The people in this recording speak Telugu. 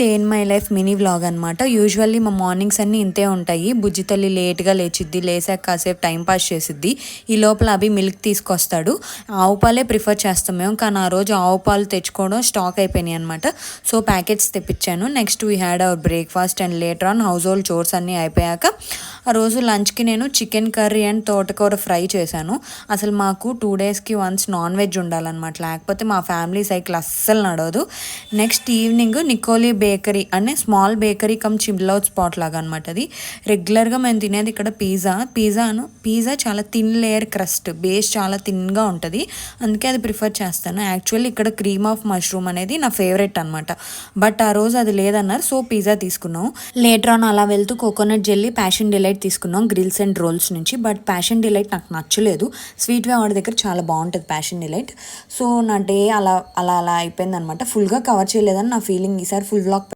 Day in my life mini vlog అనమాట. యూజువల్లీ మా మార్నింగ్స్ అన్నీ ఇంతే ఉంటాయి. బుజ్జి తల్లి లేట్గా లేచిద్ది, లేసాక కాసేపు టైం పాస్ చేసిద్ది. ఈ లోపల అభి మిల్క్ తీసుకొస్తాడు. ఆవు పాలే ప్రిఫర్ చేస్తాం మేము, కానీ ఆ రోజు ఆవు పాలు తెచ్చుకోవడం స్టాక్ అయిపోయినాయి అనమాట. సో ప్యాకెట్స్ తెప్పించాను. Next we had our breakfast and later on house hold chores అన్నీ అయిపోయాక ఆ రోజు లంచ్కి నేను చికెన్ కర్రీ అండ్ తోటకూర ఫ్రై చేశాను. అసలు మాకు 2 డేస్కి వన్స్ నాన్ వెజ్ ఉండాలన్నమాట, లేకపోతే మా ఫ్యామిలీ సైకిల్ అస్సలు నడవదు. నెక్స్ట్ ఈవినింగ్ నికోలీ బేకరీ అనే స్మాల్ బేకరీ కమ్ చిమ్లౌట్ స్పాట్ లాగా అనమాట. అది రెగ్యులర్గా మేము తినేది ఇక్కడ పిజ్జా చాలా థిన్ లేయర్ క్రస్ట్, బేస్ చాలా థిన్గా ఉంటుంది, అందుకే అది ప్రిఫర్ చేస్తాను. యాక్చువల్లీ ఇక్కడ క్రీమ్ ఆఫ్ మష్రూమ్ అనేది నా ఫేవరెట్ అనమాట, బట్ ఆ రోజు అది లేదన్నారు, సో పిజ్జా తీసుకున్నాం. లేటర్ ఆన్ అలా వెళ్తూ కోకోనట్ జెల్లీ, ప్యాషన్ డిలైట్ తీసుకున్నాం గ్రిల్స్ అండ్ రోల్స్ నుంచి. బట్ ప్యాషన్ డిలైట్ నాకు నచ్చలేదు. స్వీట్ వే వాడి దగ్గర చాలా బాగుంటుంది ప్యాషన్ డిలైట్. సో నా డే అలా అయిపోయింది అనమాట. ఫుల్గా కవర్ చేయలేదని నా ఫీలింగ్. ఈసారి ఫుల్ వ్లాగ్